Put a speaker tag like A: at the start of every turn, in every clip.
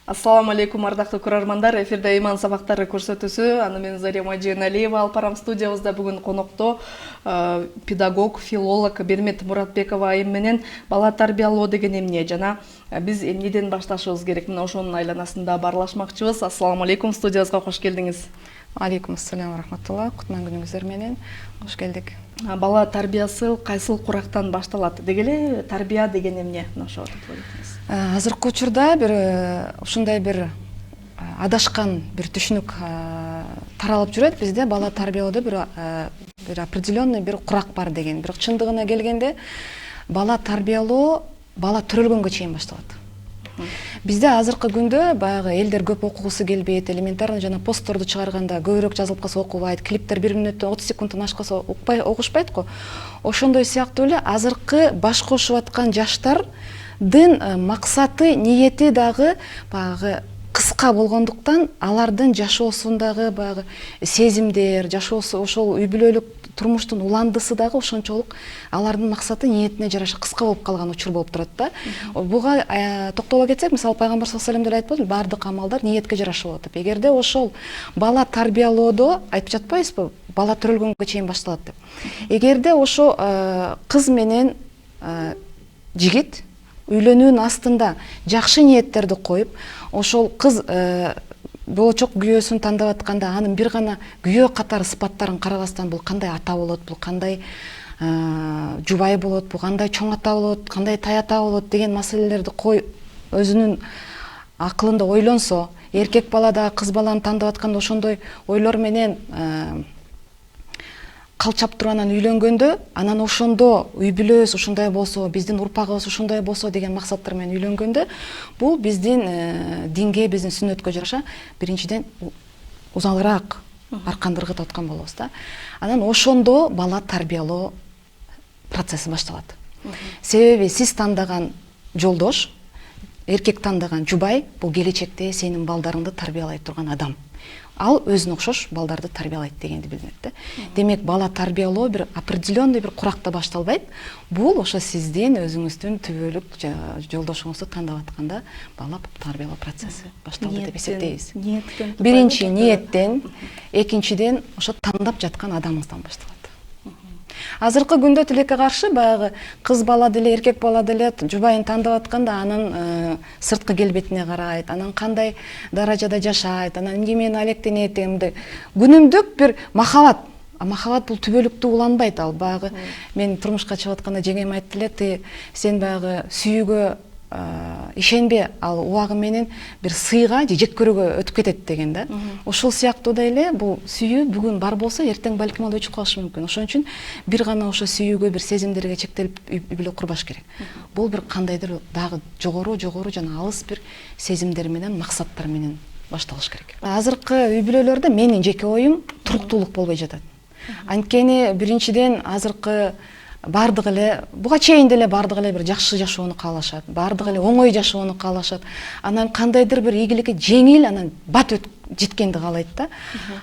A: Ассаламу алейкум, ардактуу көрөрмандар. Эфирде иман сабактары көрсөтүүсү. Аны мен Зарема Жыйеналиева алып барам студиябызда. Бүгүн конокто педагог, филолог Бермет Муратбекова айым менен бала тарбиялоо деген эмне жана биз эмнеден башташыбыз керек, мына ошонун айланасында баарлашмакчыбыз. Ассаламу алейкум, студиябызга кош келдиңиз.
B: Алейкум ассалам рахматулла. Кутман күнүңүздөр менен кош келдик.
A: Бала тарбиясы кайсыл курактан башталат? Дегеле тарбия деген эмне? Ошо
B: Азыркы учурда ушундай бир адашкан бир түшүнүк таралып жүрөт. Бизде бала тарбиялоодо бир определенный бир курак бар деген. Бирок чындыгына келгенде бала тарбиялоо бала төрөлгөнгө чейин башталат. Бизде азыркы күндө баягы элдер көп окугусу келбейт, элементарный жана постторду чыгарганда көбүрөөк жазылып калса окубайт, клиптер 1 мүнөттөн 30 секундтан ашкаса окушпайт го. Ошондой сыяктуу эле азыркы баш кошуп аткан жаштардын максаты, ниети дагы баягы кыска болгондуктан алардын жашоосундагы баягы сезимдер, жашоосу ошол үй бүлөлүк турмуштун уландысы дагы ошончолук алардын максаты, ниетине жараша кыска болуп калган учур болуп турат да. Буга токтоло кетсек, мисалы Пайгамбар саллаллаху алейхи ва саллям айтпадыбы, бардык амалдар ниетке жараша болот деп. Эгерде ошол бала тарбиялоодо айтып жатпайбызбы, бала төрөлгөнгө чейин башталат деп. Эгерде ошо кыз менен жигит үйлөнүүнүн астында жакшы ниеттерди коюп, ошол кыз болочок күйөөсүн тандап атканда анын бир гана күйөө катары сыпаттарын карабастан бул кандай ата болот, бул кандай жубай болот, бул кандай чоң ата болот, кандай тай ата болот деген маселелерди өзүнүн акылында ойлонсо, эркек бала да кыз баланы тандап атканда ошондой ойлор менен калчап туруп анан үйлөнгөндө, анан ошондо үй бүлөбүз ушундай болсо, биздин урпагыбыз ушундай болсо деген максаттар менен үйлөнгөндө, бул биздин динге, биздин сүннөткө жараша биринчиден узалыраак аркандыргыт аткан болобуз да. Анан ошондо бала тарбиялоо процесси башталат. Себеби сиз тандаган жолдош, эркек тандаган жубай бул келечекте сенин балдарыңды тарбиялай турган адам. Ал өзүнө окшош балдарды тарбиялайт дегенди билдирет да. Демек бала тарбиялоо бир определенный бир куракта башталбайт. Бул ошо сиздин өзүңүздүн түбөлүк жолдошуңузду тандап атканда бала тарбиялоо процесси башталды деп эсептейбиз. Биринчи ниеттен, экинчиден ошо тандап жаткан адамыңыздан башталат. Азыркы күндө тилекке каршы баягы кыз бала деле, эркек бала деле жубайын тандап атканда анын сырткы келбетине карайт, анан кандай даражада жашайт, анан эмне менен алектенет дегенде күнүмдүк бир махаббат. Махаббат бул түбөлүктүү уланбайт. Ал баягы мен турмушка чыгып атканда жеңем айтты эле, сен баягы сүйүүгө ишенбе, ал убагы менен бир сыйга же жек көрүүгө өтүп кетет деген да. Ошол сыяктуу да эле бул сүйүү бүгүн бар болсо, эртең балким ал өчүп калышы мүмкүн. Ошон үчүн бир гана ошо сүйүүгө, бир сезимдерге чектелип үй бүлө курбаш керек. Бул бир кандайдыр дагы жогору жана алыс бир сезимдер менен, максаттар менен башталыш керек. Азыркы үй бүлөлөрдө менин жеке оюм туруктуулук болбой жатат. Анткени биринчиден азыркы бардык эле, буга чейин деле бардык эле бир жакшы жашоону каалашат, бардык эле оңой жашоону каалашат. Анан кандайдыр бир ийгиликке жеңил, анан бат жеткенди каалайт да.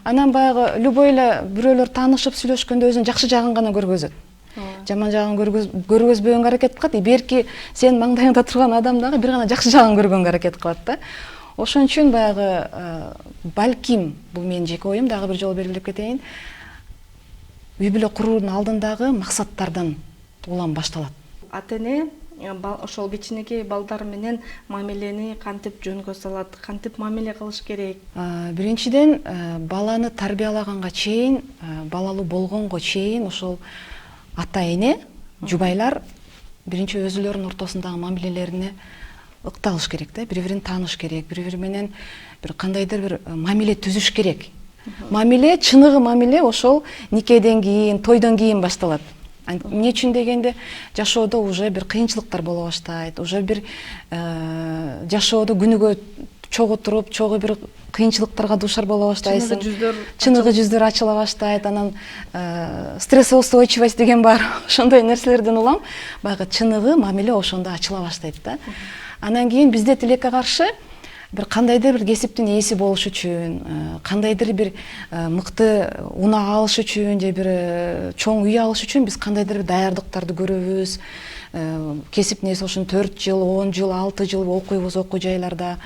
B: Анан баягы любой эле бирөөлөр таанышып сүйлөшкөндө өзүнүн жакшы жагын гана көргөзөт. Жаман жагын көргөзбөгөнгө аракет кылат. Берки сен маңдайыңда турган адам дагы бир гана жакшы жагын көргөнгө аракет кылат да. Ошон үчүн баягы балким, бул менин жеке оюм, дагы бир жолу белгилеп кетейин. Үй бүлө куруунун алдындагы максаттардан улам башталат.
A: Ата-эне ошол кичинекей балдар менен мамилени кантип жөнгө салат, кантип мамиле кылыш керек?
B: Биринчиден баланы тарбиялаганга чейин, балалуу болгонго чейин ошол ата-эне, жубайлар биринчи өзүлөрүнүн ортосундагы мамилелерине ыкталыш керек да, бири-бирин тааныш керек, бири-бири менен бир кандайдыр бир мамиле түзүш керек. Мамиле, чыныгы мамиле ошол никеден кийин, тойдон кийин башталат. Эмне үчүн дегенде, жашоодо уже бир кыйынчылыктар боло баштайт, уже бир жашоодо күнүгө чогуу туруп, чогуу бир кыйынчылыктарга дуушар боло баштайсың. Чыныгы жүздөр ачыла баштайт, анан стрессоустойчивость деген бар. Ошондой нерселерден улам баягы чыныгы мамиле ошондо ачыла баштайт да. Анан кийин бизде тилекке каршы бир кандайдыр бир кесиптин ээси болуш үчүн, кандайдыр бир мыкты унаа алыш үчүн же бир чоң үй алыш үчүн биз кандайдыр бир даярдыктарды көрөбүз. Кесиптин ээси ошон 4 жыл, 10 жыл, 6 жыл окуйбуз окуу жайларда.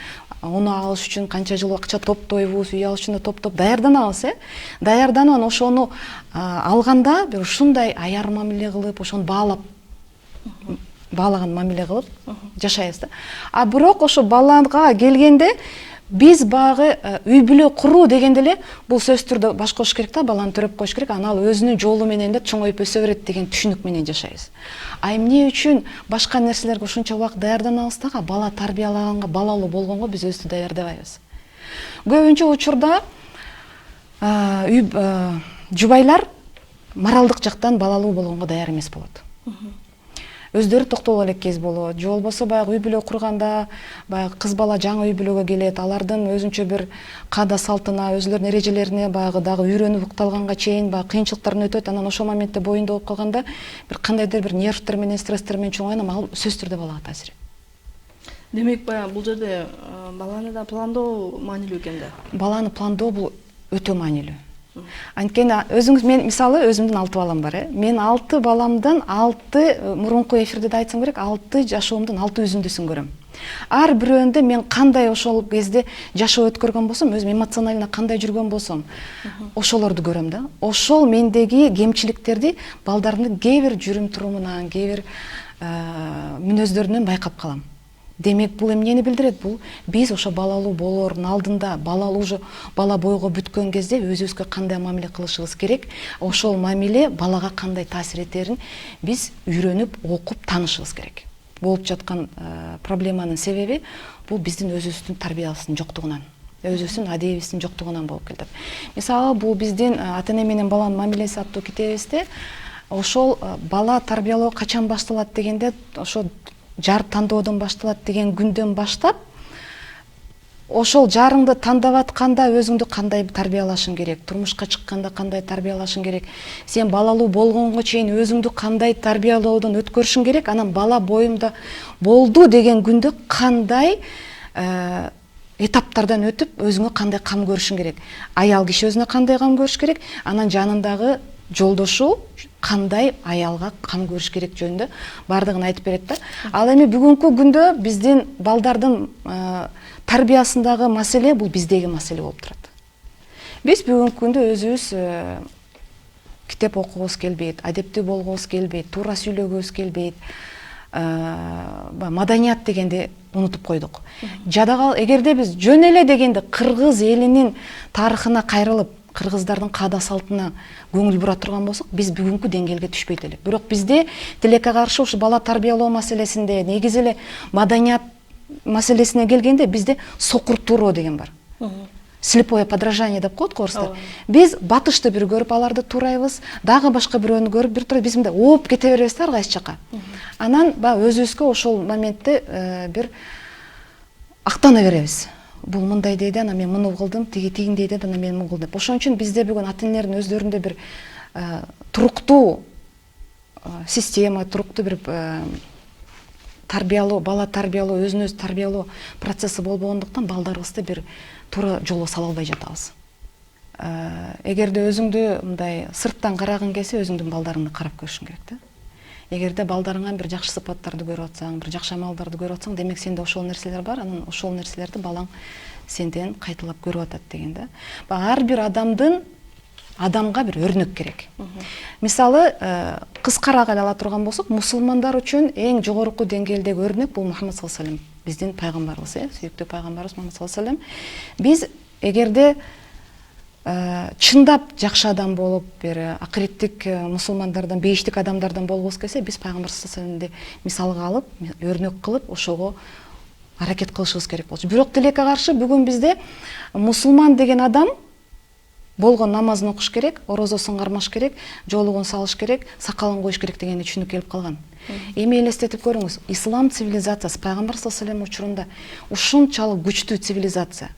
B: Унаа алыш үчүн канча жыл акча топтойбуз, үй алыш үчүн топтоп даярданабыз, даярданып анан ошону алганда бир ушундай аяр мамиле кылып, ошону баалаган мамиле кылып жашайбыз да. А бирок ошо балага келгенде биз багы үй бүлө куруу дегенде эле бул сөзсүз түрдө баш кошуш керек да, баланы төрөп коюш керек, анан ал өзүнүн жолу менен да чоңоюп өсө берет деген түшүнүк менен жашайбыз. А эмне үчүн башка нерселерге ушунча убакыт даярданабыз дагы, бала тарбиялаганга, балалуу болгонго биз өзүбүздү даярдабайбыз. Көбүнчө учурда жубайлар моралдык жактан балалуу болгонго даяр эмес болот. Өздөрү токтоло элек кез болот. Же болбосо баягы үй бүлө курганда, баягы кыз бала жаңы үй бүлөгө келет, алардын өзүнчө бир каада салтына, өзлөрүнүн эрежелерине баягы дагы үйрөнүп укталганга чейин баягы кыйынчылыктардан өтөт. Анан ошол моментте боюнда болуп калганда бир кандайдыр бир нервтер менен, стресстер менен чоңойгон, ал сөзсүз түрдө балага таасир этет.
A: Демек, баягы бул жерде баланы да пландоо маанилүү экен да.
B: Баланы пландоо бул өтө маанилүү. Анткени өзүңүз, мен мисалы өзүмдүн 6 балам бар, мен 6 баламдан 6 мурунку эфирде да айтсам керек, 6 жашоомдун 6 үзүндүсүн көрөм. Ар бирөөндө мен кандай ошол кезде жашоо өткөргөн болсом, өзүм эмоционально кандай жүргөн болсом, ошолорду көрөм да. Ошол мендеги кемчиликтерди балдарымдын кээ бир жүрүм турумунан, кээ бир мүнөздөрүнөн байкап калам. Демек, бул эмнени билдирет? Бул биз ошо балалуу болоордун алдында, бала бойго бүткөн кезде өзүбүзгө кандай мамиле кылышыбыз керек, ошол мамиле балага кандай таасир этерин биз үйрөнүп, окуп, таанышыбыз керек. Болуп жаткан проблеманын себеби бул биздин өзүбүздүн тарбиябыздын жоктугунан, өзүбүздүн адебибиздин жоктугунан болуп келет. Мисалы, бул биздин ата эне менен баланын мамилеси аттуу китебибизде ошол бала тарбиялоо качан башталат дегенде, ошо жар тандоодон башталат деген күндөн баштап, ошол жарыңды тандап атканда өзүңдү кандай тарбиялашың керек, турмушка чыкканда кандай тарбиялашың керек, сен балалуу болгонго чейин өзүңдү кандай тарбиялоодон өткөрүшүң керек, анан бала боюмда болду деген күндө кандай этаптардан өтүп өзүңө кандай кам көрүшүң керек, аял киши өзүнө кандай кам көрүш керек, анан жанындагы жолдошу кандай аялга кам көрүш керек жөнүндө бардыгын айтып берет да. Ал эми бүгүнкү күндө биздин балдардын тарбиясындагы маселе бул биздеги маселе болуп турат. Биз бүгүнкү күндө өзүбүз китеп окугубуз келбейт, адептүү болгубуз келбейт, туура сүйлөгүбүз келбейт. Маданият дегенди унутуп койдук. Жадагал, эгерде биз жөн эле дегенде кыргыз элинин тарыхына кайрылып, кыргыздардын каада салтына көңүл бура турган болсок, биз бүгүнкү деңгээлге түшпөйт элек. Бирок бизде тилекке каршы ушу бала тарбиялоо маселесинде, негизи эле маданият маселесине келгенде бизде сокуртуроо деген бар. Слепое подражание деп коет орустар. Биз батышты бир көрүп аларды туурайбыз, дагы башка бирөөнү көрүп бир турайбыз, биз мындай ооп кете беребиз да ар кайсы жака. Анан өзүбүзгө ошол моментте бир актана беребиз. Бул мындай дейди, анан мен муну кылдым, тигин дейди, анан мен муну кылдым. Ошон үчүн бизде бүгүн ата энелердин өздөрүндө бир туруктуу система, туруктуу бир тарбиялоо, бала тарбиялоо, өзүн өзү тарбиялоо процесси болбогондуктан балдарыбызды бир туура жолго сала албай жатабыз. Эгерде өзүңдү мындай сырттан карагың келсе, өзүңдүн балдарыңды карап көрүшүң керек да. Эгерде балдарыңан бир жакшы сыпаттарды көрүп атсаң, бир жакшы амалдарды көрүп атсаң, демек сенде ошол нерселер бар, анан ошол нерселерди балаң сенден кайталап көрүп атат деген да. Ар бир адамга бир өрнөк керек. Мисалы, кыскараак ала турган болсок, мусулмандар үчүн эң жогорку деңгээлдеги өрнөк бул Мухаммад саллаллаху алейхи вассалам, биздин пайгамбарыбыз, сүйүктүү пайгамбарыбыз Мухаммад саллаллаху алейхи вассалам. Биз эгерде чындап жакшы адам болуп, бир акыреттик мусулмандардан, бейиштик адамдардан болгубуз келсе, биз пайгамбар саллаллаху алейхи вассаламды мисалга алып, өрнөк кылып, ошого аракет кылышыбыз керек болчу. Бирок тилекке каршы бүгүн бизде мусулман деген адам болгон намазын окуш керек, орозосун кармаш керек, жоолугун салыш керек, сакалын коюш керек деген түшүнүк келип калган. Эми элестетип көрүңүз, ислам цивилизациясы пайгамбар саллаллаху алейхи вассалам учурунда ушунчалык күчтүү цивилизация,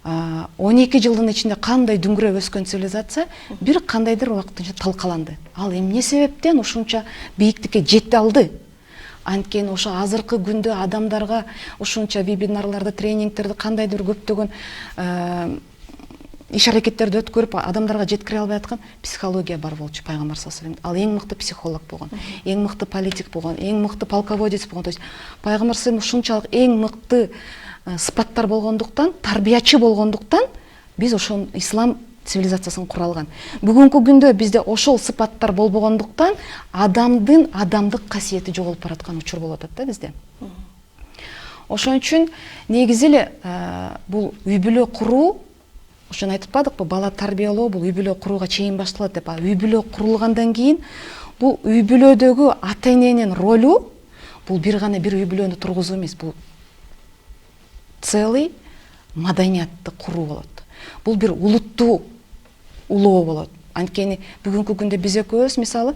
B: 12 жылдын ичинде кандай дүңгүрөп өскөн цивилизация бир кандайдыр убакыттын ичинде талкаланды. Ал эмне себептен ушунча бийиктикке жете алды? Анткени ошо азыркы күндө адамдарга ушунча вебинарларды, тренингтерди, кандайдыр көптөгөн иш аракеттерди өткөрүп адамдарга жеткире албай аткан психология бар болчу пайгамбар саллаллаху алейхи ва саллям. Ал эң мыкты психолог болгон, эң мыкты политик болгон, эң мыкты полководец болгон. То есть пайгамбар саллаллаху алейхи ва саллям ушунчалык эң мыкты сыпаттар болгондуктан, тарбиячы болгондуктан биз ошол ислам цивилизациясын кура алган. Бүгүнкү күндө бизде ошол сыпаттар болбогондуктан адамдын адамдык касиети жоголуп бараткан учур болуп атат да бизде. Ошон үчүн негизи эле бул үй бүлө куруу, ошону айтып атпадыкпы, бала тарбиялоо бул үй бүлө курууга чейин башталат деп. Үй бүлө курулгандан кийин бул үй бүлөдөгү ата эненин ролу бул бир гана бир үй бүлөнү тургузуу эмес, бул целый маданиятты куруу болот. Бул бир улуттуу улоо болот. Анткени бүгүнкү күндө биз экөөбүз мисалы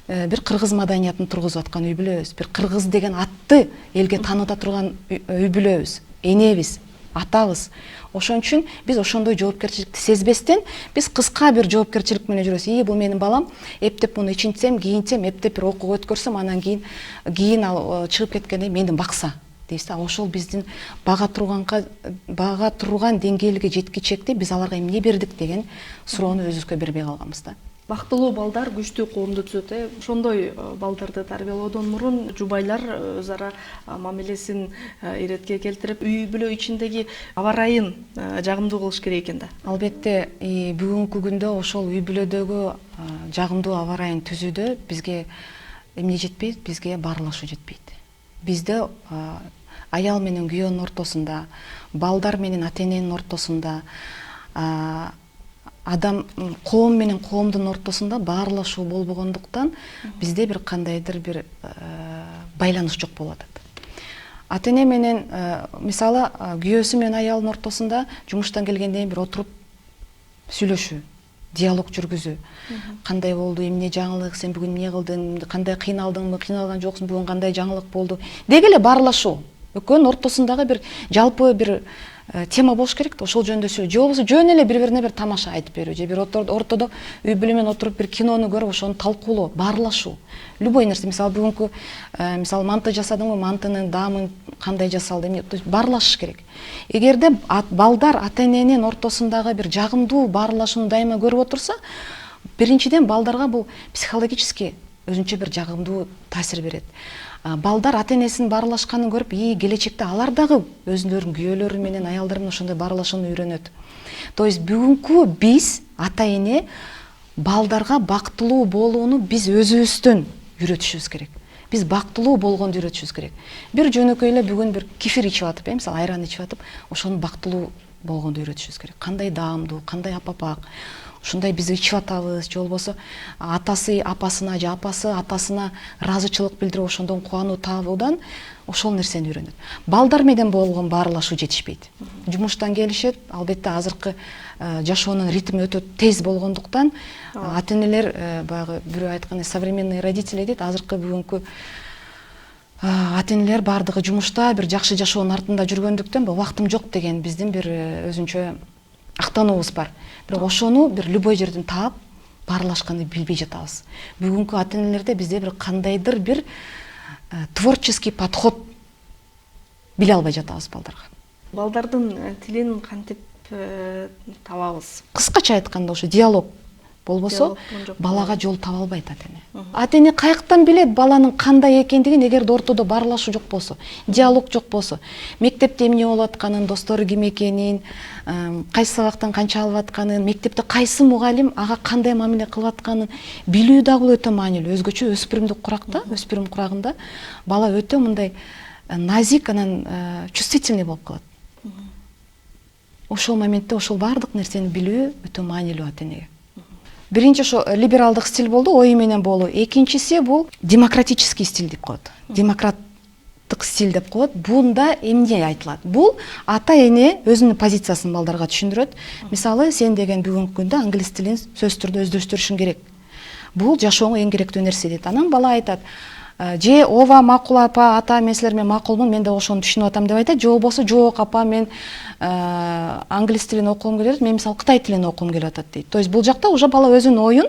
B: бир кыргыз маданиятын тургузуп аткан үй бүлөбүз. Бир кыргыз деген атты элге тааныта турган үй бүлөбүз, энебиз, атабыз. Ошон үчүн биз ошондой жоопкерчиликти сезбестен биз кыска бир жоопкерчилик менен жүрөбүз. Бул менин балам, эптеп муну ичинтсем, кийинтсем, эптеп бир окууга өткөрсөм, анан кийин ал чыгып кеткенде мени бакса. Ошол биздин бага турган деңгээлге жеткичекти биз аларга эмне бердик деген суроону өзүбүзгө бербей калганбыз да.
A: Бактылуу балдар күчтүү коомду түзөт. Ошондой балдарды тарбиялоодон мурун жубайлар өз ара мамилесин иретке келтирип, үй бүлө ичиндеги аба ырайын жагымдуу кылыш керек экен да.
B: Албетте, бүгүнкү күндө ошол үй бүлөдөгү жагымдуу аба ырайын түзүүдө бизге эмне жетпейт? Бизге баарлашуу жетпейт. Бизде аял менен күйөөнүн ортосунда, балдар менен ата эненин ортосунда, коом менен коомдун ортосунда баарлашуу болбогондуктан бизде бир кандайдыр бир байланыш жок болуп атат. Ата эне менен мисалы күйөөсү менен аялдын ортосунда жумуштан келгенден бир отуруп сүйлөшүү, диалог жүргүзүү. Кандай болду, эмне жаңылык, сен бүгүн эмне кылдың, кандай кыйналдыңбы, кыйналган жоксуң, бүгүн кандай жаңылык болду деги эле баарлашуу. Экөөнүн ортосундагы бир жалпы бир тема болуш керек да, ошол жөнүндө сөйлөшүү. Же болбосо жөн эле бири-бирине бир тамаша айтып берүү, же бир ортодо үй бүлө менен отуруп бир кинону көрүп ошону талкуулоо, баарлашуу. Любой нерсе, мисалы бүгүнкү мисалы манты жасадыңбы, мантынын даамын кандай жасалды, эмне, то есть баарлашыш керек. Эгерде балдар ата эненин ортосундагы бир жагымдуу баарлашууну дайыма көрүп отурса, биринчиден балдарга бул психологически өзүнчө бир жагымдуу таасир берет. Балдар ата энесинин баарлашканын көрүп, келечекте алар дагы өзүлөрүнүн күйөөлөрү менен, аялдары менен ошондой баарлашууну үйрөнөт. То есть бүгүнкү биз ата эне балдарга бактылуу болууну биз өзүбүздөн үйрөтүшүбүз керек. Биз бактылуу болгонду үйрөтүшүбүз керек. Бир жөнөкөй эле бүгүн бир кефир ичип атып, мисалы айран ичип атып, ошону бактылуу болгонду үйрөтүшүбүз керек. Кандай даамдуу, кандай апапак, ушундай биз ичип атабыз, же болбосо атасы апасына же апасы атасына ыраазычылык билдирип ошондон кубануу табуудан ошол нерсени үйрөнөт. Балдар менен болгон баарлашуу жетишпейт. Жумуштан келишет, албетте азыркы жашоонун ритми өтө тез болгондуктан ата энелер баягы бирөө айткандай современный родители дейт, азыркы бүгүнкү ата энелер баардыгы жумушта, бир жакшы жашоонун артында жүргөндүктөн убактым жок деген биздин бир өзүнчө актануубуз бар. Бирок ошону бир любой жерден таап баарлашканды билбей жатабыз. Бүгүнкү ата энелерде бизде бир кандайдыр бир творческий подход биле албай жатабыз балдарга.
A: Балдардын тилин кантип табабыз?
B: Кыскача айтканда ошо диалог болбосо балага жол таба албайт ата эне. Ата эне каяктан билет баланын кандай экендигин эгерде ортодо баарлашуу жок болсо, диалог жок болсо, мектепте эмне болуп атканын, достору ким экенин, кайсы сабактан канча алып атканын, мектепте кайсы мугалим ага кандай мамиле кылып атканын билүү дагы өтө маанилүү. Өзгөчө өспүрүмдүк куракта, өспүрүм курагында бала өтө мындай назик, анан чувствительный болуп калат. Ошол моментте ошол баардык нерсени билүү өтө маанилүү ата энеге. Биринчи ошо либералдык стиль болду, ой менен болуу. Экинчиси бул демократический стиль деп коет. Демократтык стиль деп коет. Бунда эмне айтылат? Бул ата эне өзүнүн позициясын балдарга түшүндүрөт. Мисалы, сен деген бүгүнкү күндө англис тилин сөзсүз түрдө өздөштүрүшүң керек. Бул жашооңо эң керектүү нерсе дейт. Анан бала айтат: же ооба макул апа, ата мен силер менен макулмун, мен да ошону түшүнүп атам деп айтат. Же болбосо жок апа, мен англис тилин окугум келет, мен мисалы кытай тилин окугум келип атат дейт. То есть бул жакта уже бала өзүнүн оюн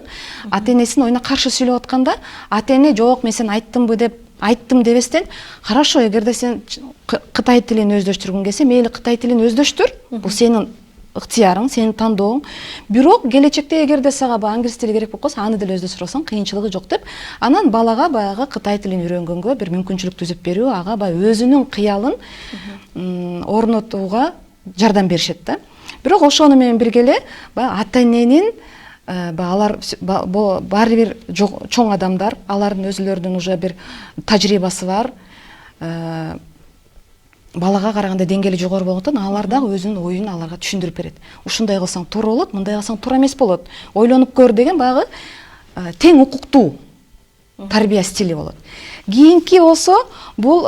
B: ата энесинин оюна каршы сүйлөп атканда, ата эне жок, мен сени айттымбы деп айттым дебестен, хорошо, эгерде сен Кытай тилин өздөштүргүң келсе, мейли Кытай тилин өздөштүр. Бул сенин ыктыярың, сенин тандоолуң. Бирок келечекте эгерде сага англис тили керек болуп калса, аны деле өздөштүрө алсаң, кыйынчылыгы жок деп, анан балага баягы Кытай тилин үйрөнгөнгө бир мүмкүнчүлүк түзүп берүү, ага баягы өзүнүн кыялын орнотууга жардам беришет да. Бирок ошону менен бирге эле баягы ата-эненин алар баары бир чоң адамдар, алардын өзүлөрүнүн уже бир тажрыйбасы бар, балага караганда деңгээли жогору болгондон алар дагы өзүнүн оюн аларга түшүндүрүп берет. Ушундай кылсаң туура болот, мындай кылсаң туура эмес болот. Ойлонуп көр деген баягы тең укуктуу тарбия стили болот. Кийинки болсо бул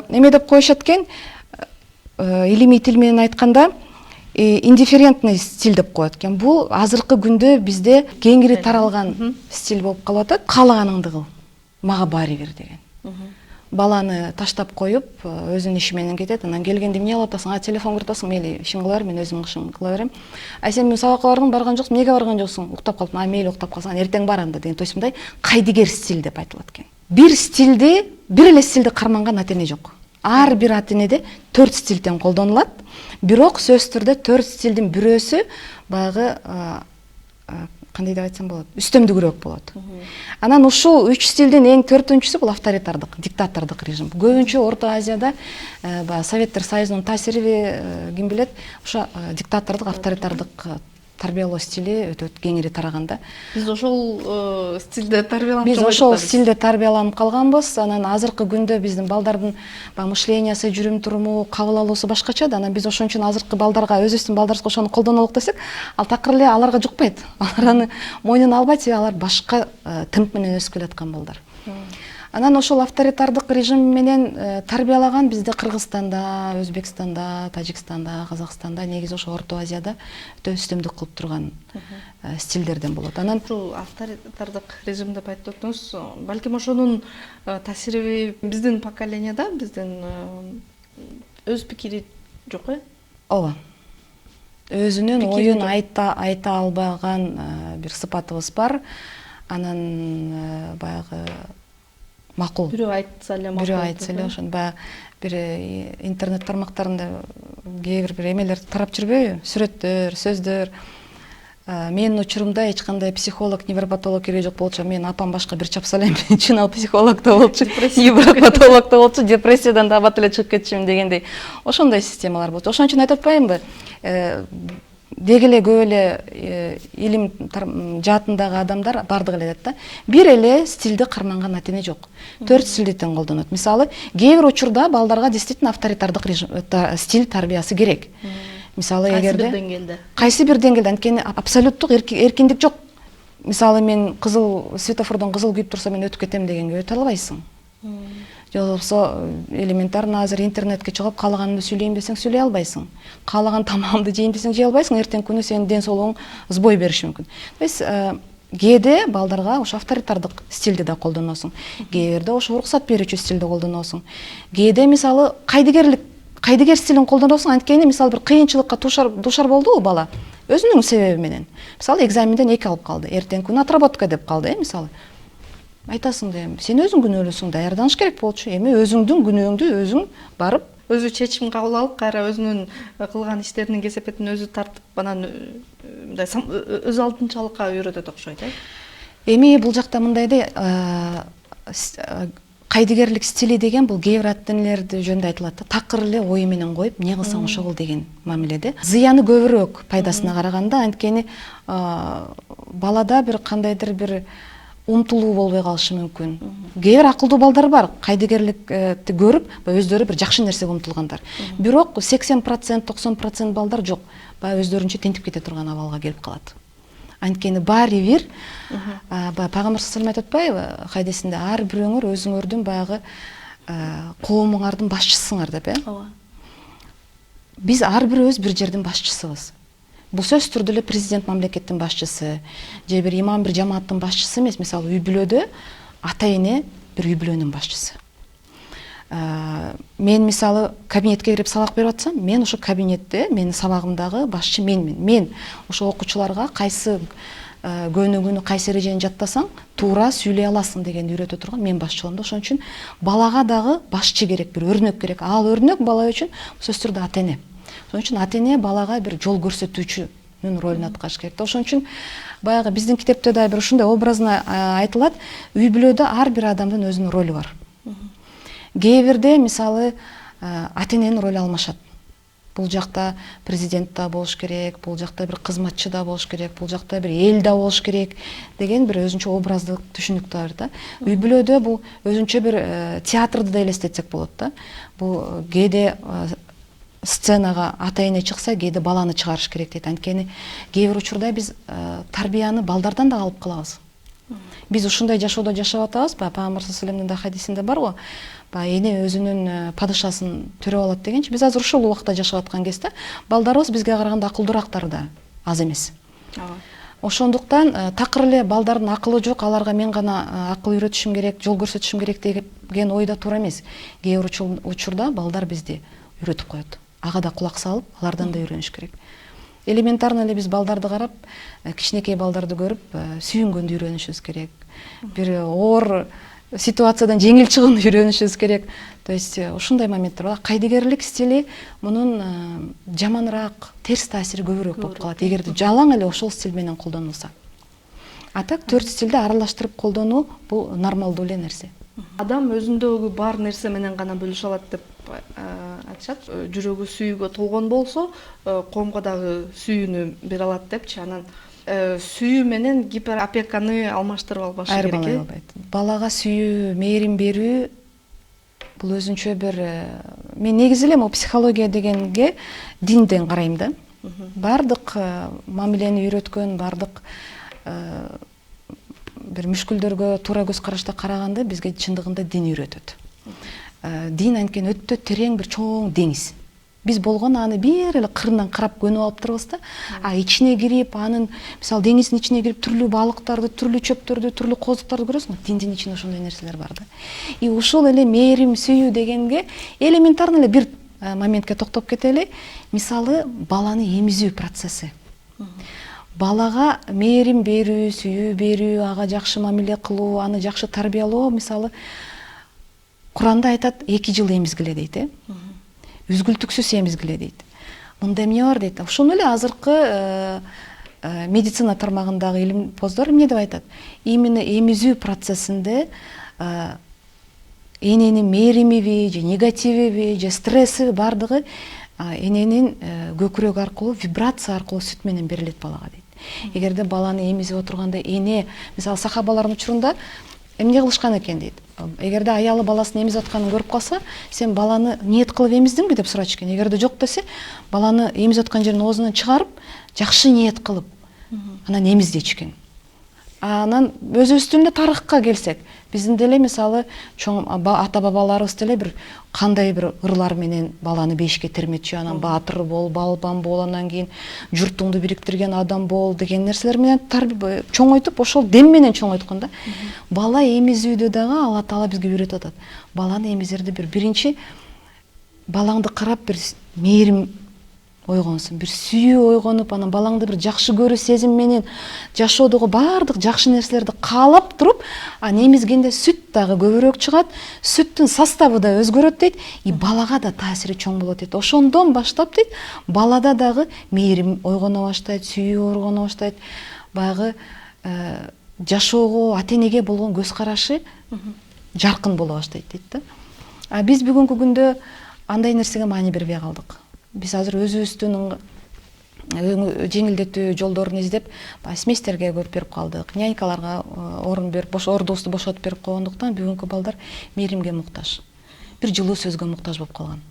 B: эме деп коюшат экен, илимий тил менен айтканда индифферентный стиль деп коет экен. Бул азыркы күндө бизде кеңири таралган стиль болуп калып атат. Каалаганыңды кыл, мага баары бир деген. Баланы таштап коюп, өзүнүн иши менен кетет. Анан келгенде эмне кылып атасың? Телефон көрүп атасың, мейли ишин кыла бер, мен өзүм ишин кыла берем. Сен мен сабакка бардың, барган жоксуң, эмнеге барган жоксуң? Уктап калдым. Мейли уктап калсаң, эртең барам да деген. То есть мындай кайдыгер стиль деп айтылат экен. Бир стилди, бир эле стилди карманган ата-эне жок. Ар бир ата-энеде 4 стилден колдонулат. Бирок сөзсүз түрдө 4 стилдин бирөөсү баягы кандай деп айтсам болот, үстөмдүгүрөөк болот. Анан ушул 3 стилдин эң 4-үнчүсү бул авторитардык, диктатордук режим. Көбүнчө Орто Азияда Советтер Союзунун таасириби ким билет, ошо диктатордук, авторитардык тарбиялоо стили өтө кеңири тараганда.
A: Биз ошол стилде тарбияланып
B: Биз ошол стилде тарбияланып калганбыз. Анан азыркы күндө биздин балдардын мышлениеси, жүрүм туруму, кабыл алуусу башкача да. Анан биз ошон үчүн азыркы балдарга, өзүбүздүн балдарыбызга ошону колдонолук десек, ал такыр эле аларга жукпайт. Алар аны мойнуна албайт, себеби алар башка темп менен өсүп келаткан балдар. Анан ошол авторитардык режим менен тарбиялаган бизде Кыргызстанда, Өзбекстанда, Тажикстанда, Казакстанда, негизи ошо Орто Азияда өтө үстөмдүк кылып турган стилдерден болот. Анан
A: ушул авторитардык режим деп айтып өттүңүз, балким ошонун таасири биздин поколенияда, биздин өз пикири жок э?
B: Ооба. Өзүнүн оюн айта албаган бир сыпатыбыз бар. Анан баягы макул. Бирөө айтса эле ошон баягы бир интернет тармактарында кээ бир эмелер тарап жүрбөйбү? Сүрөттөр, сөздөр. Менин учурумда эч кандай психолог, невропатолог кереги жок болчу. Менин апам башка бир чапса эле чынал психолог да болчу, невропатолог да болчу, депрессиядан да бат эле чыгып кетчүмүн дегендей. Ошондой системалар болчу. Ошон үчүн айтып атпаймынбы? Деги эле көп эле илим жаатындагы адамдар бардыгы эле айтат да. Бир эле стилди карманган ата-эне жок. 4 стилди тең колдонот. Мисалы, кээ бир учурда балдарга действительно авторитардык стиль тарбиясы керек. Мисалы, эгерде кайсы бир деңгээлде, анткени абсолюттук эркиндик жок. Мисалы, мен светофордон кызыл күйүп турса, мен өтүп кетем дегенге өтө албайсың. Же болбосо элементарно азыр интернетке чыгып каалаганымды сүйлөйм десең сүйлөй албайсың. Каалаган тамагымды жейин десең жей албайсың, эртең күнү сенин ден соолугуң сбой бериши мүмкүн. То есть кээде балдарга ошо авторитардык стилди да колдоносуң. Кээде ошо уруксат берүүчү стилди колдоносуң. Кээде мисалы кайдыгер стилин колдоносуң, анткени мисалы бир кыйынчылыкка душар болдубу бала өзүнүн себеби менен. Мисалы экзаменден 2 алып калды, эртең күнү отработка деп калды, мисалы. Айтасың да, сен өзүң күнөөлүүсүң, даярданыш керек болчу. Эми өзүңдүн күнөөңдү өзүң барып, өзү чечим кабыл алып, кайра өзүнүн кылган иштеринин кесепетин өзү тартып, анан мындай өз алдынчалыкка үйрөтөт окшойт, э? Эми бул жакта мындай да, кайдыгерлик стили деген бул кээ бир ата-энелерди жөнүндө айтылат да. Такыр эле ою менен коюп, эмне кылсаң ошо кыл деген мамиледе. Зыяны көбүрөөк пайдасына караганда, анткени балада бир кандайдыр бир умтулуу болбой калышы мүмкүн. Кээ бир акылдуу балдар бар, кайдыгерликти көрүп, өздөрү бир жакшы нерсеге умтулгандар. Бирок 80%, 90% балдар жок. Баягы өздөрүнчө тентип кете турган абалга келип калат. Анткени баары бир, Пайгамбар саллаллаху айтып атпайбы, хадисинде ар бирөөңөр өзүңөрдүн баягы коомуңардын башчысыңар деп, э?
A: Ооба.
B: Биз ар бирөөбүз бир жердин башчысыбыз. Бул сөзсүз түрдө эле президент мамлекеттин башчысы, же бир имам бир жамааттын башчысы эмес. Мисалы, үй бүлөдө ата-эне бир үй бүлөнүн башчысы. Мен мисалы кабинетке кирип сабак берип атсам, мен ошо кабинетте менин сабагымдагы башчы менмин. Мен ошо окуучуларга кайсы көнүгүүнү кайсы эрежени жаттасаң туура сүйлөй аласың дегенди үйрөтө турган мен башчылыгымда. Ошон үчүн балага дагы башчы керек, бир өрнөк керек. Ал өрнөк бала үчүн сөзсүз түрдө ата эне. Ошон үчүн ата эне балага бир жол көрсөтүүчүнүн ролун аткарыш керек. Ошон үчүн баягы биздин китепте да бир ушундай образно айтылат. Үй бүлөдө ар бир адамдын өзүнүн ролу бар. Кээ бирде мисалы ата эненин ролу алмашат. Бул жакта президент да болуш керек, бул жакта бир кызматчы да болуш керек, бул жакта бир эл да болуш керек деген бир өзүнчө образдык түшүнүк да бар да. Үй бүлөдө бул өзүнчө бир театрды да элестетсек болот да. Бул кээде сценага ата эне чыкса, кээде баланы чыгарыш керек дейт. Анткени кээ бир учурда биз тарбияны балдардан да алып калабыз. Биз ушундай жашоодо жашап атабыз, Пайгамбар саллаллаху да хадисинде барбы? Эне өзүнүн падышасын төрөп алат дегенчи, биз азыр ушул убакта жашап аткан кезде балдарыбыз бизге караганда акылдуураактар да аз эмес. Ошондуктан такыр эле балдардын акылы жок, аларга мен гана акыл үйрөтүшүм керек, жол көрсөтүшүм керек деген ойда туура эмес. Кээ бир учурда балдар бизди үйрөтүп коет. Ага да кулак салып, алардан да үйрөнүш керек. Элементарно эле биз балдарды карап, кичинекей балдарды көрүп, сүйүнгөндү үйрөнүшүбүз керек. Бир оор ситуациядан жеңил чыгууну үйрөнүшүбүз керек. То есть ушундай моменттер бар. Кайдыгерлик стили мунун жаманыраак, терс таасири көбүрөөк болуп калат. Эгерде жалаң эле ошол стиль менен колдонулса. А так төрт стилди аралаштырып колдонуу бул нормалдуу эле нерсе.
A: Адам өзүндөгү бар нерсе менен гана бөлүшө алат деп айтышат. Жүрөгү сүйүүгө толгон болсо, коомго дагы сүйүүнү бере алат депчи. Анан сүйүү менен гиперопеканы алмаштырып албашы керек.
B: Албайт. Балага сүйүү, мээрим берүү бул өзүнчө бир мен негизи эле психология дегенге динден карайм да. Бардык мамилени үйрөткөн, бардык бир мүшкүлдөргө туура көз карашта караганда бизге чындыгында дин үйрөтөт. Дин анткени өтө терең бир чоң деңиз. Биз болгону аны бир эле кырынан карап көнүп алып турабыз да. Ичине кирип, анын мисалы деңиздин ичине кирип түрлүү балыктарды, түрлүү чөптөрдү, түрлүү козуктарды көрөсүң. Диндин ичинде ошондой нерселер бар да. Ушул эле мээрим, сүйүү дегенге элементарно эле бир моментке токтоп кетели. Мисалы баланы эмизүү процесси. Балага мээрим берүү, сүйүү берүү, ага жакшы мамиле кылуу, аны жакшы тарбиялоо, мисалы Куранда айтат 2 жыл эмизгиле дейт, үзгүлтүксүз эмизгиле дейт. Мында эмне бар дейт. Ошону эле азыркы медицина тармагындагы илимпоздор эмне деп айтат? Именно эмизүү процессинде эненин мээримиби, же негативиби, же стресси бардыгы эненин көкүрөк аркылуу, вибрация аркылуу сүт менен берилет балага дейт. Эгерде баланы эмизип отурганда эне, мисалы сахабалардын учурунда эмне кылышкан экен дейт. Эгерде аялы баласын эмизип атканын көрүп калса, сен баланы ниет кылып эмиздиңби деп сурачу экен. Эгерде жок десе, баланы эмизип аткан жерин оозунан чыгарып, жакшы ниет кылып, анан эмиздечү экен. Анан өзүбүздүн эле тарыхка келсек, биздин деле мисалы чоң ата бабаларыбыз деле бир кандай бир ырлар менен баланы бешикке терметчү, анан баатыр бол, балбан бол, анан кийин журтуңду бириктирген адам бол деген нерселер менен чоңойтуп, ошол дем менен чоңойткон да. Бала эмизүүдө дагы Алла Таала бизге үйрөтүп атат. Баланы эмизерде биринчи балаңды карап бир мээрим ойгонсун, бир сүйүү ойгонуп, анан балаңды бир жакшы көрүү сезим менен жашоодогу баардык жакшы нерселерди каалап туруп, эмизгенде сүт дагы көбүрөөк чыгат, сүттүн составы да өзгөрөт дейт, балага да таасири чоң болот дейт. Ошондон баштап дейт, балада дагы мээрим ойгоно баштайт, сүйүү ойгоно баштайт, баягы жашоого, ата энеге болгон көз карашы жаркын боло баштайт дейт да. Биз бүгүнкү күндө андай нерсеге маани бербей калдык. Биз азыр өзүбүздүн жеңилдетүү жолдорун издеп, сместерге көп берип калдык, нянькаларга орун берип, ордубузду бошотуп берип койгондуктан бүгүнкү балдар мээримге муктаж, бир жылуу сөзгө муктаж болуп калган.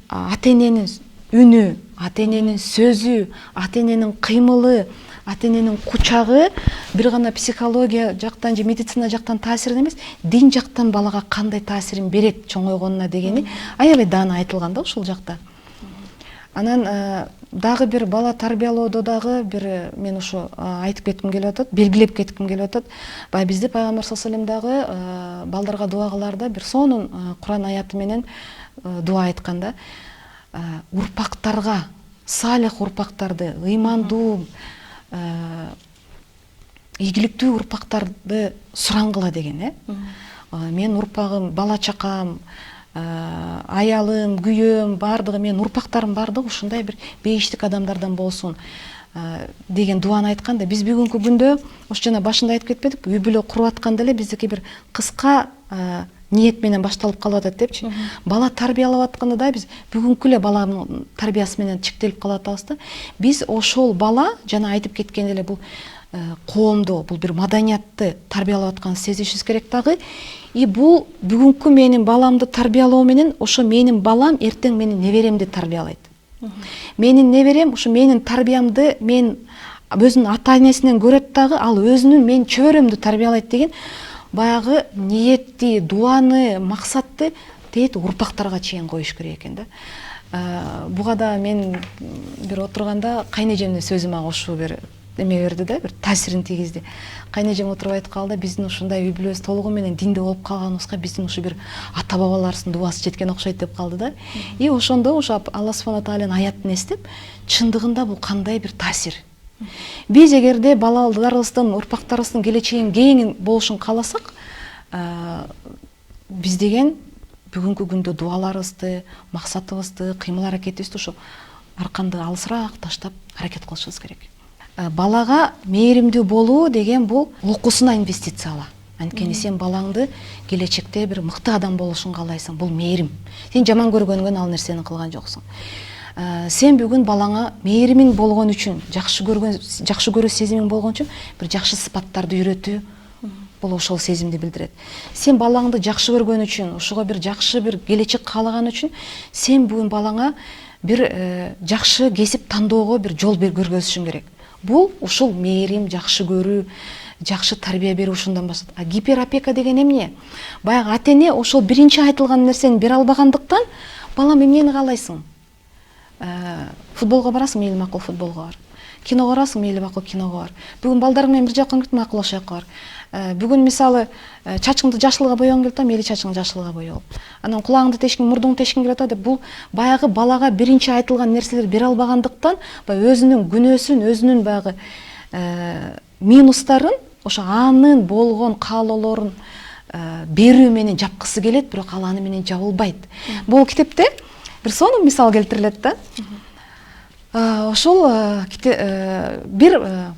B: Ата эненин үнү, ата эненин сөзү, ата эненин кыймылы, ата эненин кучагы бир гана психология жактан же медицина жактан таасирин эмес, дин жактан балага кандай таасирин берет чоңойгонуна дегени аябай даана айтылган да ушул жакта. Анан дагы бир бала тарбиялоодо дагы бир мен ушу айтып кетким келип атат, белгилеп кетким келип атат. Бизде Пайгамбар саллаллаху дагы балдарга дуа кылаарда бир сонун Куран аяты менен дуа айткан да. Урпактарга, салих урпактарды, ыймандуу, ийгиликтүү урпактарды сураңгыла деген. Мен урпагым, бала чакам, аялым, күйөөм бардыгы, мен урпактарым бардыгы ушундай бир бейиштик адамдардан болсун деген дуаны айтканда, биз бүгүнкү күндө ошо жана башында айтып кетпедикпи, үй бүлө куруп атканда эле биздики бир кыска ниет менен башталып калып атат депчи. Бала тарбиялап атканда да биз бүгүнкү эле баланын тарбиясы менен чектелип калып атабыз да. Биз ошол бала жана айтып кеткен эле бул коомду, бул бир маданиятты тарбиялап атканын сезишибиз керек дагы. И бул бүгүнкү менин баламды тарбиялоо менен ошо менин балам эртең менин неберемди тарбиялайт. Менин неберем ушу менин тарбиямды мен өзүнүн ата энесинен көрөт дагы, ал өзүнүн мен чөбөрөмдү тарбиялайт деген баягы ниетти, дуаны, максатты дейт урпактарга чейин коюш керек экен да. Буга да мен бир отурганда кайнежемдин сөзү мага ушул бир эме берди да, бир таасирин тийгизди. Кайнежем отуруп айткан да, биздин ушундай үй бүлөбүз толугу менен динде болуп калганыбызга биздин ушу бир ата бабаларыбыздын дубасы жеткен окшойт деп калды да. И ошондо ошо Алла субхана тааланын аятын эстеп, чындыгында бул кандай бир таасир. Биз эгерде балаларыбыздын, урпактарыбыздын келечегин кең болушун кааласак, биз деген бүгүнкү күндө дуаларыбызды, максатыбызды, кыймыл аракетибизди ошо арканды алысыраак таштап аракет кылышыбыз керек. Балага мээримдүү болуу деген бул окуусуна инвестицияла. Анткени сен балаңды келечекте бир мыкты адам болушун каалайсың, бул мээрим. Сен жаман көргөнгөн ал нерсени кылган жоксуң. Сен бүгүн балаңа мээримиң болгон үчүн, жакшы көрүү сезимиң болгон үчүн бир жакшы сыпаттарды үйрөтүү, бул ошол сезимди билдирет. Сен балаңды жакшы көргөн үчүн, ошого бир жакшы бир келечек каалаган үчүн сен бүгүн балаңа бир жакшы кесип тандоого бир жол көргөзүшүң керек. Бул ушул мээрим, жакшы көрүү, жакшы тарбия берүү ушундан башталат. Гиперопека деген эмне? Баягы ата эне ошол биринчи айтылган нерсени бере албагандыктан, балам эмнени каалайсың? Футболго барасың, мейли макул футболго бар. Киного барасың, мейли макул киного бар. Бүгүн балдарың менен бир жакка кетип макул ошол жакка бар. Бүгүн мисалы чачыңды жашылга боёгуң келип атат, мейли чачыңды жашылга боёл. Анан кулагыңды тешкиң, мурдуңду тешкиң келип атат деп, бул баягы балага биринчи айтылган нерселерди бере албагандыктан, өзүнүн күнөөсүн, өзүнүн баягы минустарын, ошо анын болгон каалоолорун берүү менен жапкысы келет, бирок ал аны менен жабылбайт. Бул китепте бир сонун мисал келтирилет да. Ошол бир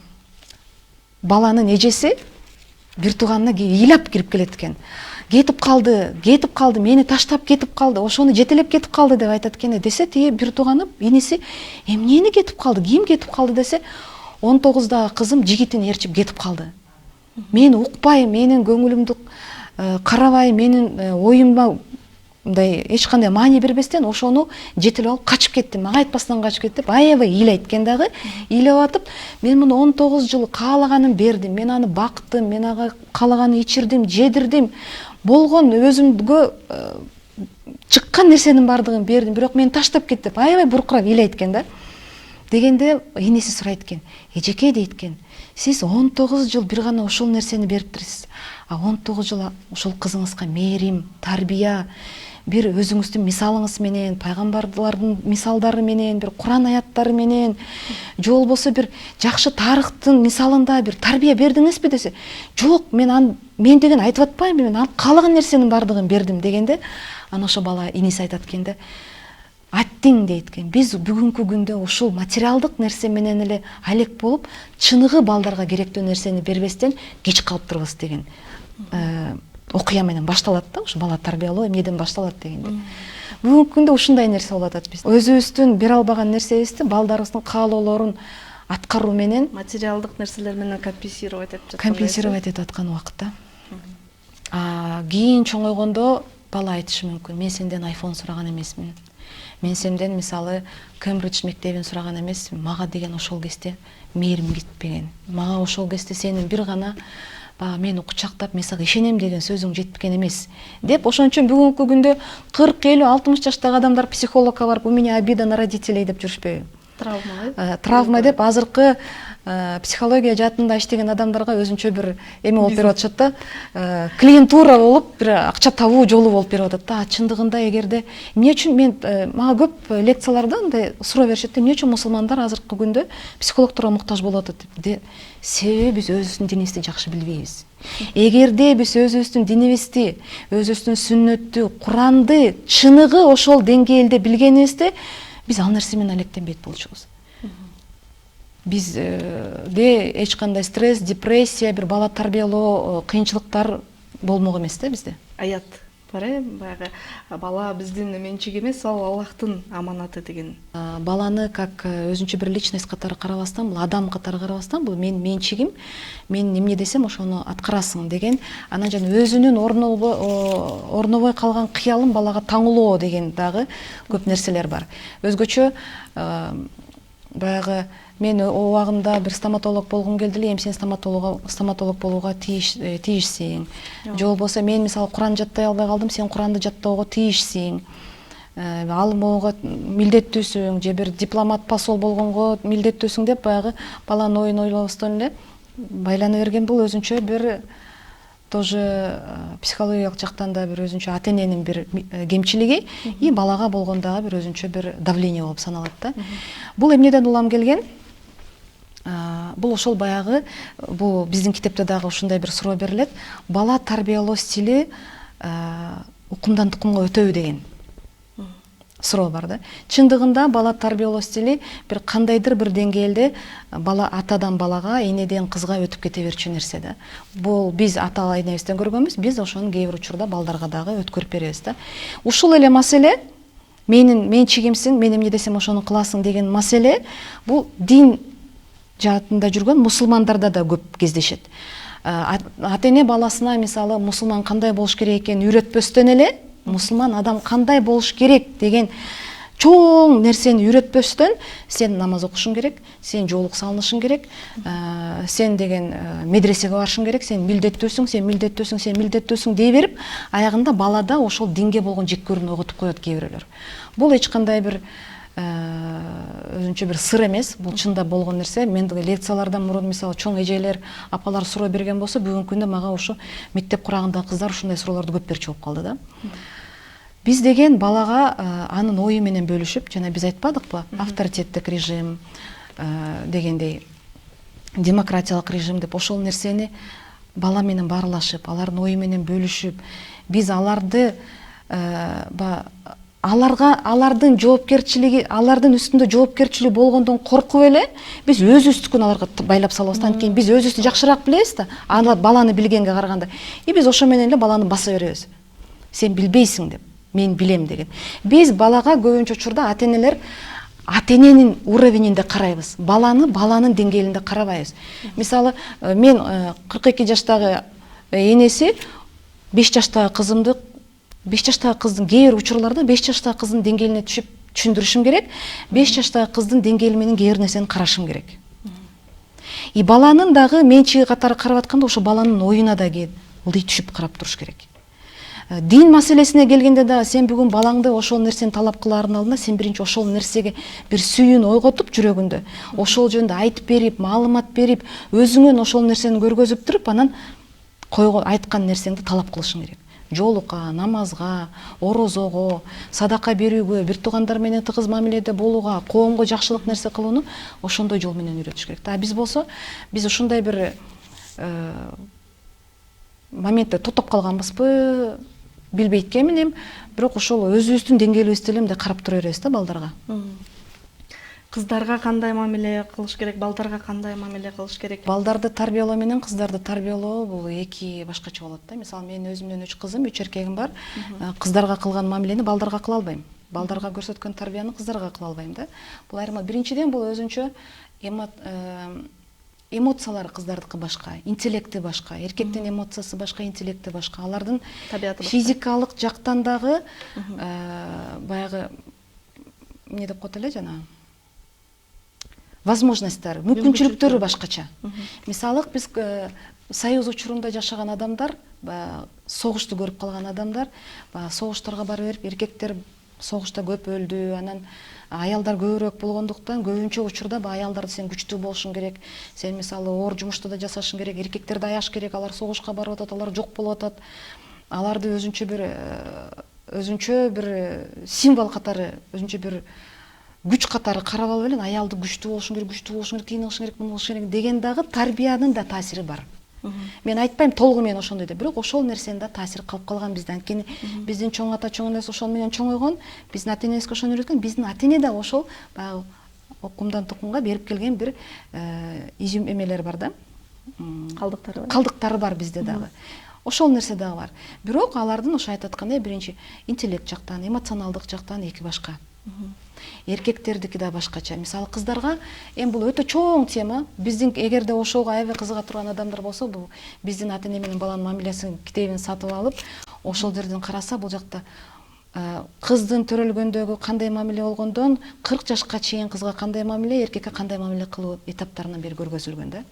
B: баланын эжеси бир тууганына ыйлап кирип келет экен. Кетип калды, мени таштап кетип калды, ошону жетелеп кетип калды деп айтат экен. Десе, тиги бир тууганы, иниси, эмнени кетип калды, ким кетип калды десе, 19-дагы кызым жигитин ээрчип кетип калды. Мен укпай, менин көңүлүмдү карабай, менин оюмга мындай эч кандай маани бербестен ошону жетелеп алып качып кетти. Мага айтпастан качып кетти деп аябай ыйлайт экен дагы. Ыйлап атып, мен муну 19 жыл каалаганын бердим, мен аны бактым, мен ага каалаганын ичирдим, жедирдим. Болгон өзүмгө чыккан нерсенин бардыгын бердим, бирок мени таштап кетти деп аябай буркурап ыйлайт экен да. Дегенде иниси сурайт экен. Эжеке дейт экен, сиз 19 жыл бир гана ошол нерсени бериптирсиз. А 19 жыл ошол кызыңызга мээрим, тарбия, бир өзүңүздүн мисалыңыз менен, пайгамбарлардын мисалдары менен, бир Куран аяттары менен, же болбосо бир жакшы тарыхтын мисалында бир тарбия бердиңизби десе, жок, мен деген айтып атпайм, мен ал каалаган нерсенин бардыгын бердим дегенде, ана ошо бала иниси айтат экен да, аттиң дейт экен. Биз бүгүнкү күндө ушул материалдык нерсе менен эле алек болуп, чыныгы балдарга керектүү нерсени бербестен кеч калыптырбыз деген окуя менен башталат да, ушу бала тарбиялоо эмнеден башталат дегенде. Бүгүнкү күндө ушундай нерсе болуп атат биз. Өзүбүздүн бере албаган нерсебизди балдарыбыздын каалоолорун аткаруу менен,
A: материалдык нерселер менен компенсировать
B: этип аткан убакытта. Кийин чоңойгондо бала айтышы мүмкүн, мен сенден iPhone сураган эмесмин. Мен сенден мисалы Кембридж мектебин сураган эмесмин. Мага деген ошол кезде мээрим кетпеген. Мага ошол кезде сенин бир гана мени кучактап, мен сага ишенем деген сөзүң жеткен эмес деп, ошон үчүн бүгүнкү күндө 40, 50, 60 жаштагы адамдар психологко барып, у меня обида на родителей деп жүрүшпөйбү? Травма деп азыркы психология жаатында иштеген адамдарга өзүнчө бир эме болуп берип атышат да, клиентура болуп бир акча табуу жолу болуп берип атат да. Чындыгында эгерде эмне үчүн мен мага көп лекцияларда мындай суроо беришет да, эмне үчүн мусулмандар азыркы күндө психологторго муктаж болуп атат деп. Себеби биз өзүбүздүн динибизди жакшы билбейбиз. Эгерде биз өзүбүздүн динибизди, өзүбүздүн сүннөттү, Куранды чыныгы ошол деңгээлде билгенибизде биз ал нерсе менен алектенбейт болчубуз. Бизде эч кандай стресс, депрессия, бир бала тарбиялоо кыйынчылыктар болмок эмес да бизде.
A: Аят бар баягы бала биздин менчиги эмес, ал Аллахтын аманаты деген.
B: Баланы как өзүнчө бир личность катары карабастан, бул адам катары карабастан, бул менин менчигим, мен эмне десем ошону аткарасың деген, анан жана өзүнүн орнобой калган кыялын балага таңулоо деген дагы көп нерселер бар. Өзгөчө баягы мен убагында бир стоматолог болгум келди эле, эми сен стоматолог болууга тийишсиң. Же болбосо мен мисалы Куран жаттай албай калдым, сен Куранды жаттоого тийишсиң. Алым болууга милдеттүүсүң, же бир дипломат, посол болгонго милдеттүүсүң деп баягы баланын оюн ойлобостон эле байлана берген. Бул өзүнчө бир тоже психологиялык жактан да бир өзүнчө ата-эненин бир кемчилиги, и балага болгон дагы бир өзүнчө бир давление болуп саналат да. Бул эмнеден улам келген? Бул ошол баягы, бул биздин китепте дагы ушундай бир суроо берилет. Бала тарбиялоо стили укумдан тукумга өтөбү деген суроо бар да. Чындыгында бала тарбиялоо стили бир кандайдыр бир деңгээлде бала атадан балага, энеден кызга өтүп кете берчү нерсе да. Бул биз ата энебизден көргөнбүз, биз ошону кээ бир учурда балдарга дагы өткөрүп беребиз да. Ушул эле маселе менин менчигимсиң, мен эмне десем ошону кыласың деген маселе бул дин жаатында жүргөн мусулмандарда да көп кездешет. Ата-эне баласына мисалы мусулман кандай болуш керек экенин үйрөтпөстөн эле, мусулман адам кандай болуш керек деген чоң нерсени үйрөтпөстөн, сен намаз окушуң керек, сен жоолук салынышың керек, сен деген медресеге барышың керек, сен милдеттүүсүң дей берип, аягында балада ошол динге болгон жеккөрүүнү ойготуп коет кээ бирөөлөр. Бул эч кандай бир өзүнчө бир сыр эмес, бул чында болгон нерсе. Мен лекциялардан мурун мисалы чоң эжелер, апалар суроо берген болсо, бүгүнкү күндө мага ушу мектеп курагындагы кыздар ушундай суроолорду көп берчү болуп калды да. Биз деген балага анын ою менен бөлүшүп, жана биз айтпадыкпы, авторитеттик режим дегендей, демократиялык режим деп, ошол нерсени бала менен баарлашып, алардын ою менен бөлүшүп, биз аларды алардын жоопкерчилиги, алардын үстүндө жоопкерчилиги болгондон коркуп эле биз өзүбүздүкүн аларга байлап салабыздан кийин биз өзүбүздү жакшыраак билебиз да, баланы билгенге караганда. И биз ошо менен эле баланы баса беребиз. Сен билбейсиң деп, мен билем деген. Биз балага көбүнчө учурда ата-энелер ата-эненин уровенинде карайбыз. Баланын деңгээлинде карабайбыз. Мисалы, мен 42 жаштагы энеси 5 жаштагы кыздын кээ бир учурларда 5 жаштагы кыздын деңгээлине түшүп түшүндүрүшүм керек. 5 жаштагы кыздын деңгээли менен кээ бир нерсени карашым керек. И баланын дагы менчиги катары карап атканда ошо баланын оюна да ылдый түшүп карап туруш керек. Дин маселесине келгенде да сен бүгүн балаңды ошол нерсени талап кылаардын алдында сен биринчи ошол нерсеге бир сүйүүнү ойготуп жүрөгүндө, ошол жөнүндө айтып берип, маалымат берип, өзүңөн ошол нерсени көргөзүп туруп, анан айткан нерсеңди талап кылышың керек. Жоолукка, намазга, орозого, садака берүүгө, бир туугандар менен тыгыз мамиледе болууга, коомго жакшылык нерсе кылууну ошондой жол менен үйрөтүш керек. Биз болсо, биз ушундай бир моментте токтоп калганбызбы, билбейт эмнем, бирок ошол өзүбүздүн деңгээлибизде эле мындай карап тура беребиз да балдарга.
A: Кыздарга кандай мамиле кылыш керек, балдарга кандай мамиле кылыш керек?
B: Балдарды тарбиялоо менен кыздарды тарбиялоо бул эки башкача болот да. Мисалы, менин өзүмдөн 3 кызым, 3 эркегим бар. Кыздарга кылган мамилени балдарга кыла албайм. Балдарга көрсөткөн тарбияны кыздарга кыла албайм да. Бул айырма. Биринчиден бул өзүнчө эмоциялары кыздардыкы башка, интеллекти башка, эркектин эмоциясы башка, интеллекти башка. Алардын табияты башка. Физикалык жактан дагы баягы эмне деп коет эле жана возможностьтары, мүмкүнчүлүктөрү башкача. Мисалы, биз Союз учурунда жашаган адамдар, согушту көрүп калган адамдар, согуштарга барып берип, эркектер согушта көп өлдү, анан аялдар көбүрөөк болгондуктан көбүнчө учурда баягы аялдарды сен күчтүү болушуң керек, сен мисалы оор жумушту да жасашың керек, эркектерди аяш керек, алар согушка барып атат, алар жок болуп атат. Аларды өзүнчө бир символ катары, өзүнчө бир күч катары карап алып эле, аялды күчтүү болушуң керек, кыйналышың керек, муну кылышың керек деген дагы тарбиянын да таасири бар. Мен айтпайм толугу менен ошондой деп, бирок ошол нерсенин да таасири калып калган бизде. Анткени биздин чоң ата, чоң энеси ошол менен чоңойгон, биздин ата энебизге ошону үйрөткөн, биздин ата эне да ошол баягы окумдан тукумга берип келген бир изюм эмелер бар да. Калдыктары бар бизде дагы. Ошол нерсе дагы бар. Бирок алардын ошо айтып аткандай биринчи интеллект жактан, эмоционалдык жактан эки башка. Эркектердики да башкача. Мисалы кыздарга эми бул өтө чоң тема. Биздин эгерде ошого аябай кызыга турган адамдар болсо, бул биздин ата эне менен баланын мамилесин китебин сатып алып, ошол жерден караса, бул жакта кыздын төрөлгөндөгү кандай мамиле болгондон 40 жашка чейин кызга кандай мамиле, эркекке кандай мамиле кылуу этаптарынан бери көргөзүлгөн да.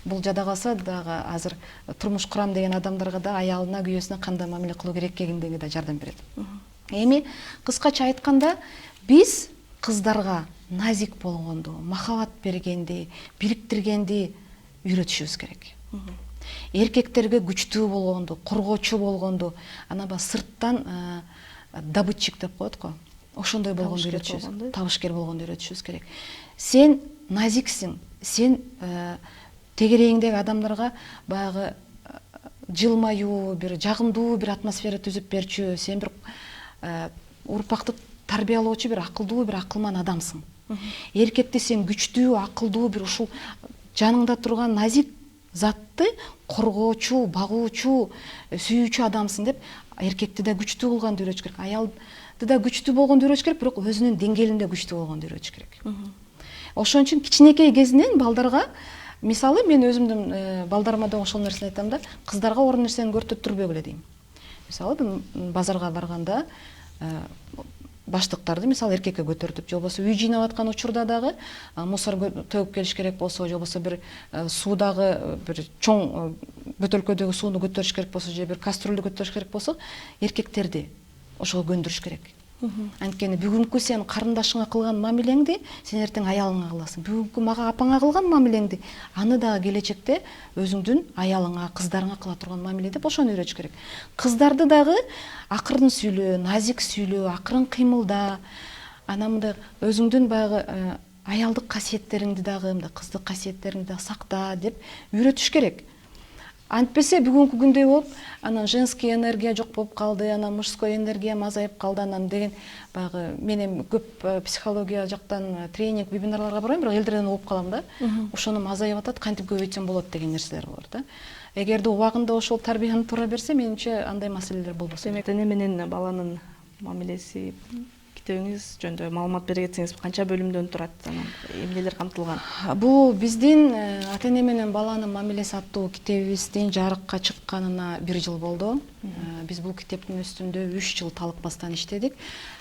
B: Бул жада калса дагы азыр турмуш курам деген адамдарга да аялына, күйөөсүнө кандай мамиле кылуу керектигиндеги да жардам берет. Эми кыскача айтканда, биз кыздарга назик болгонду, махабат бергенди, бириктиргенди үйрөтүшүбүз керек. Эркектерге күчтүү болгонду, коргоочу болгонду, анан баягы сырттан добытчик деп коет го. Ошондой болгонду үйрөтүшүбүз, табышкер болгонду үйрөтүшүбүз керек. Сен назиксиң, сен тегерегиңдеги адамдарга баягы жылмаюу, бир жагымдуу бир атмосфера түзүп берчү, сен бир урпакты тарбиялоочу бир акылдуу, бир акылман адамсың. Эркекти сен күчтүү, акылдуу, бир ушул жаныңда турган назик затты коргоочу, багуучу, сүйүүчү адамсың деп эркекти да күчтүү кылганды үйрөтүш керек. Аялды да күчтүү болгонду үйрөтүш керек, бирок өзүнүн деңгээлинде күчтүү болгонду үйрөтүш керек. Ошон үчүн кичинекей кезинен балдарга, мисалы мен өзүмдүн балдарыма да ошол нерсени айтам да, кыздарга оор нерсени көрсөттүрбөгүлө дейм. Мисалы базарга барганда баштыктарды мисалы эркекке көтөртүп, же болбосо үй жыйнап аткан учурда дагы мусор төгүп келиш керек болсо, же болбосо бир суудагы бир чоң бөтөлкөдөгү сууну көтөрүш керек болсо, же бир кастрюльдү көтөрүш керек болсо, эркектерди ошого көндүрүш керек. Анткени бүгүнкү сен карындашыңа кылган мамилеңди сен эртең аялыңа кыласың. Бүгүнкү мага апаңа кылган мамилеңди аны дагы келечекте өзүңдүн аялыңа, кыздарыңа кыла турган мамиле деп ошону үйрөтүш керек. Кыздарды дагы акырын сүйлөө, назик сүйлөө, акырын кыймылда, анан мындай өзүңдүн баягы аялдык касиеттериңди дагы, мындай кыздык касиеттериңди дагы сакта деп үйрөтүш керек. Антпесе бүгүнкү күндөй болуп, анан женский энергия жок болуп калды, анан мужской энергия азайып калды, анан деген баягы мен эми көп психология жактан тренинг, вебинарларга барбайм, бирок элдерден угуп калам да. Ошону азайып атат, кантип көбөйтсөм болот деген нерселер болор да. Эгерде убагында ошол тарбияны туура берсе, менимче андай маселелер болбос.
A: Демек, эне менен баланын мамилеси китебиңиз жөнүндө маалымат бере кетсеңиз, канча бөлүмдөн турат, анан эмнелер камтылган?
B: Бул биздин ата эне менен баланын мамилеси аттуу китебибиздин жарыкка чыкканына 1 жыл болду. Биз бул китептин үстүндө 3 жыл талыкпастан иштедик.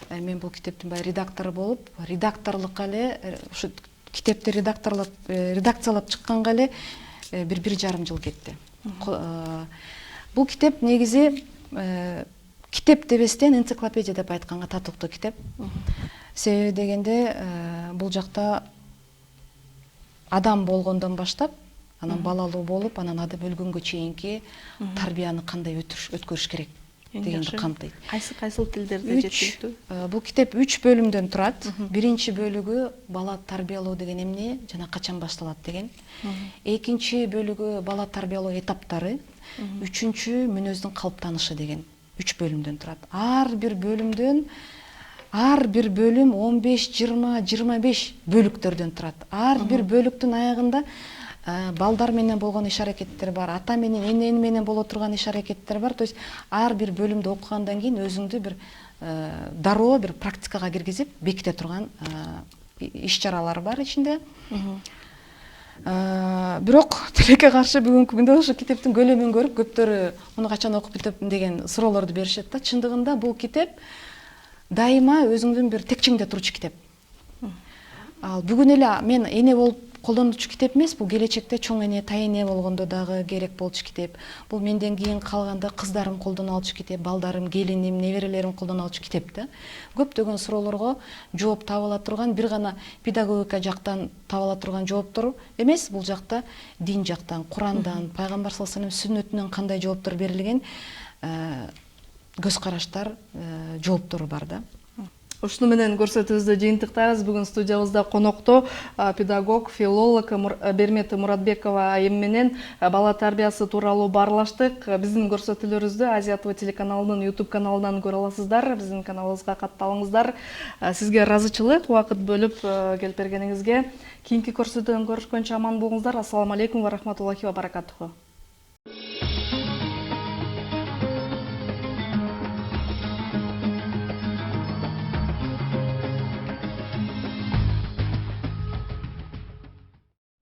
B: Мен бул китептин баягы редактору болуп, редакторлукка эле ушу китепти редакциялап чыкканга эле 1,5 жыл кетти. Бул китеп негизи китеп дебестен энциклопедия деп айтканга татыктуу китеп. Себеби дегенде бул жакта адам болгондон баштап, анан балалуу болуп, анан адам өлгөнгө чейинки тарбияны кандай өткөрүш керек дегенди камтыйт.
A: Кайсыл тилдерде жеткиликтүү?
B: Бул китеп 3 бөлүмдөн турат. Биринчи бөлүгү бала тарбиялоо деген эмне жана качан башталат деген. Экинчи бөлүгү бала тарбиялоо этаптары. Үчүнчү мүнөздүн калыптанышы деген 3 бөлүмдөн турат. Ар бир бөлүм 15, 20, 25 бөлүктөрдөн турат. Ар бир бөлүктүн аягында балдар менен болгон иш-аракеттер бар, ата менен, эне менен боло турган иш-аракеттер бар. То есть ар бир бөлүмдү окугандан кийин өзүңдү бир дароо бир практикага киргизип беките турган иш-чаралар бар ичинде. Бирок тилекке каршы бүгүнкү күндө ошо китептин көлөмүн көрүп көптөрү муну качан окуп бүтөпмүн деген суроолорду беришет да. Чындыгында бул китеп дайыма өзүңдүн бир текчиңде турчу китеп. Ал бүгүн эле мен эне болуп колдонуучу китеп эмес, бул келечекте чоң эне тайэне болгондо дагы керек болчу китеп. Бул менден кийин калганда кыздарым колдоно алчу китеп, балдарым, келиним, неберелерим колдоно алчу китеп да. Көптөгөн суроолорго жооп таба ала турган, бир гана педагогика жактан таба ала турган жооптор эмес, бул жакта дин жактан, Курандан, пайгамбар саллаллаху алейхи вассалам сүннөтүнөн кандай жооптор берилген, көз караштар, жооптору бар да.
A: Ушуну менен көрсөтүүбүздү жыйынтыктайбыз. Бүгүн студиябызда конокто педагог, филолог Бермет Муратбекова айым менен бала тарбиясы тууралуу баарлаштык. Биздин көрсөтүүлөрүбүздү Азия ТВ телеканалынын YouTube каналынан көрө аласыздар. Биздин каналыбызга катталыңыздар. Сизге ыраазычылык, убакыт бөлүп келип бергениңизге. Кийинки көрсөтүүдөн көрүшкөнчө аман болуңуздар. Ассаламу алейкум ва рахматуллахи ва баракатуху.